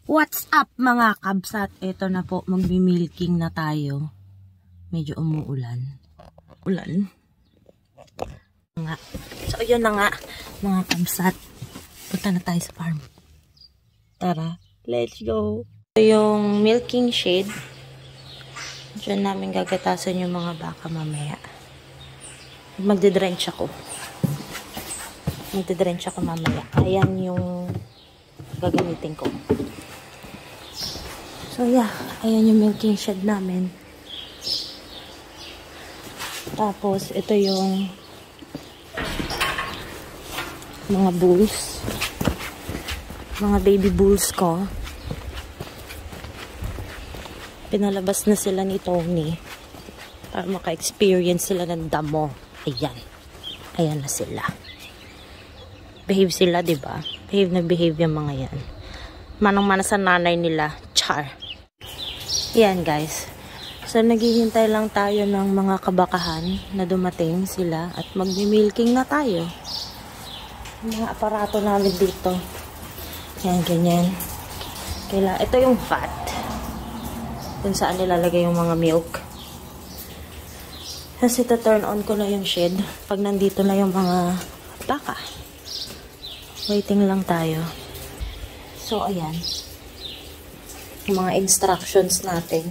What's up mga kabsat? Ito na po, magbi-milking na tayo. Medyo umuulan. Ulan. Nga. So yun na nga mga kabsat. Punta na tayo sa farm. Tara, let's go. Ito yung milking shed. Diyan namin gagatasan yung mga baka mamaya. Magdidrench ako. Magdidrench ako mamaya. Ayan yung gagamitin ko. So yeah, ayan yung milking shed namin. Tapos ito yung mga bulls. Mga baby bulls ko. Pinalabas na sila ni Tony para maka-experience sila ng damo. Ayan. Ayan na sila. Behave sila, diba? Behave na behave yung mga yan. Manang-mana sa nanay nila. Char. Yan guys. So naghihintay lang tayo ng mga kabakahan na dumating sila at magmi-milking na tayo. Yung mga aparato namin dito. Yan, ganyan. Ito yung vat. Kung saan nilalagay yung mga milk. Kasi turn on ko na yung shed pag nandito na yung mga baka. Waiting lang tayo. So ayan. Yung mga instructions natin.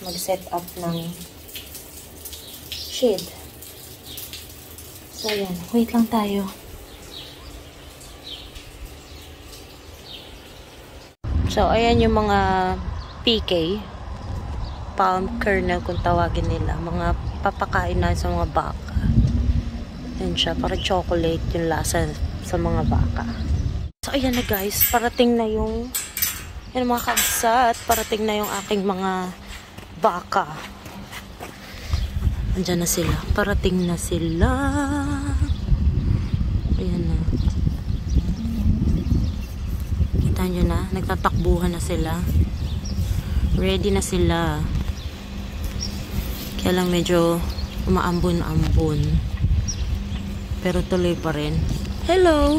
Mag-set up ng shed. So ayan. Wait lang tayo. So ayan yung mga PK. Palm kernel kung tawagin nila. Mga papakain na sa mga baka. Yan siya. Para chocolate yung lasa sa mga baka. So ayan na guys. Parating na yung yan mga kabsat. Parating na yung aking mga baka. Andyan na sila. Parating na sila. Ayan na. Kita nyo na. Nagtatakbuhan na sila. Ready na sila. Kaya lang medyo umaambon-ambon. Pero tuloy pa rin. Hello!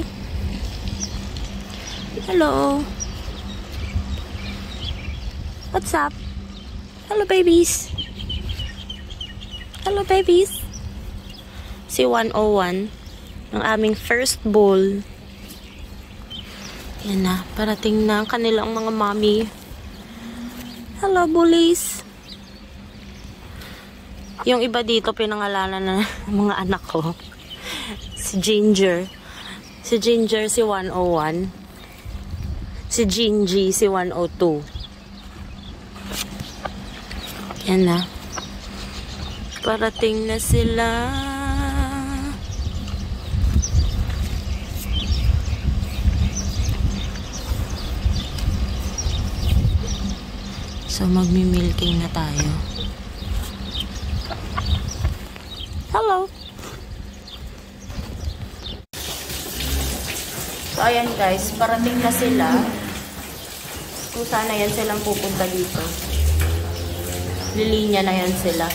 Hello! What's up? Hello babies! Hello babies! Si 101 ng aming first bowl. Yan na. Parating na ang kanilang mga mommy. Hello bullies! Yung iba dito pinangalanan na mga anak ko. Si Ginger. Si Ginger si 101. Si Gingy si 102. Yan na. Parating na sila. So magmi-milking na tayo. Hello. So ayan guys, parating na sila. Kung sana yan silang pupunta dito. Lilinya na yan sila.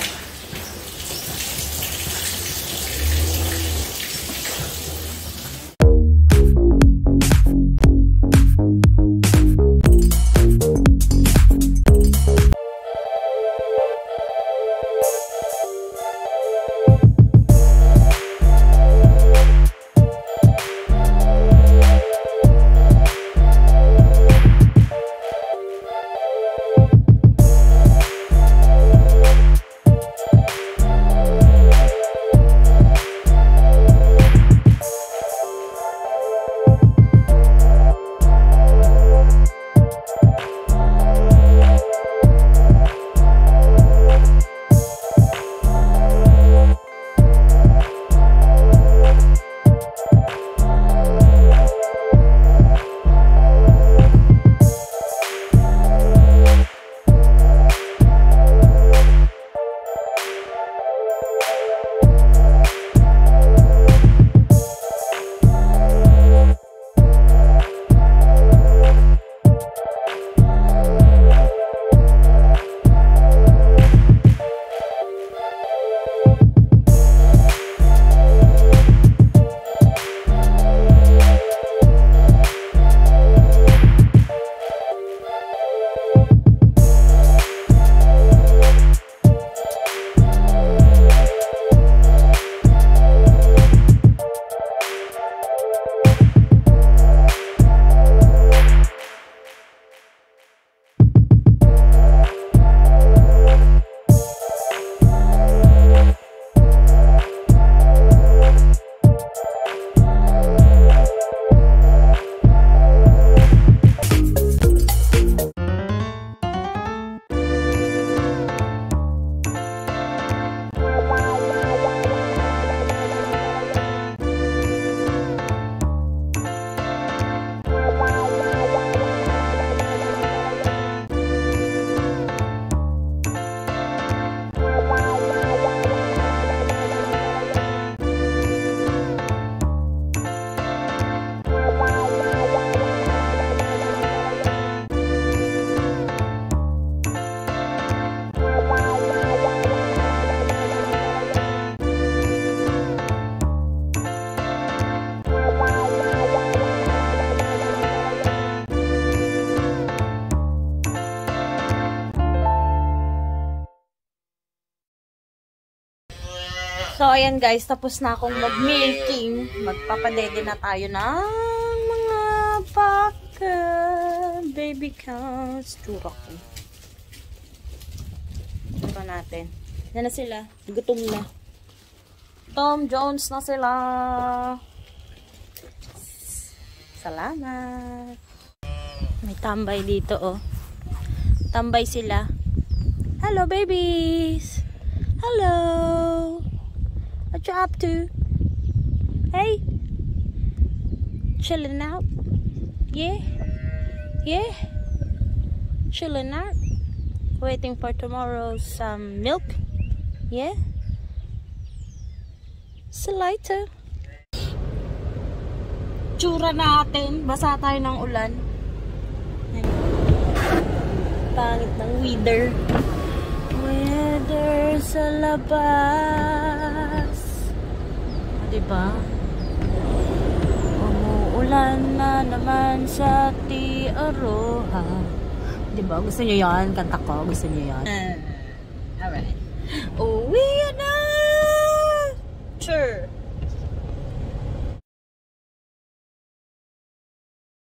So, ayan guys, tapos na akong mag-milking. Magpapadede na tayo ng mga baka. Baby cows. Tsura ko. Ito natin. Yan na sila. Gutom na. Tom Jones na sila. Salamat. May tambay dito, oh. Tambay sila. Hello, babies. Hello. What you up to? Hey? Chilling out? Yeah? Yeah? Chilling out? Waiting for tomorrow's milk? Yeah? See you later. Tsura natin. Basa tayo ng ulan. Pangit ng weather. Weather sa labas. Diba? Umuulan na naman sa Tiaroha. Diba? Gusto nyo yan? Kanta ko. Gusto nyo yan? Alright. Uwi na! Sure.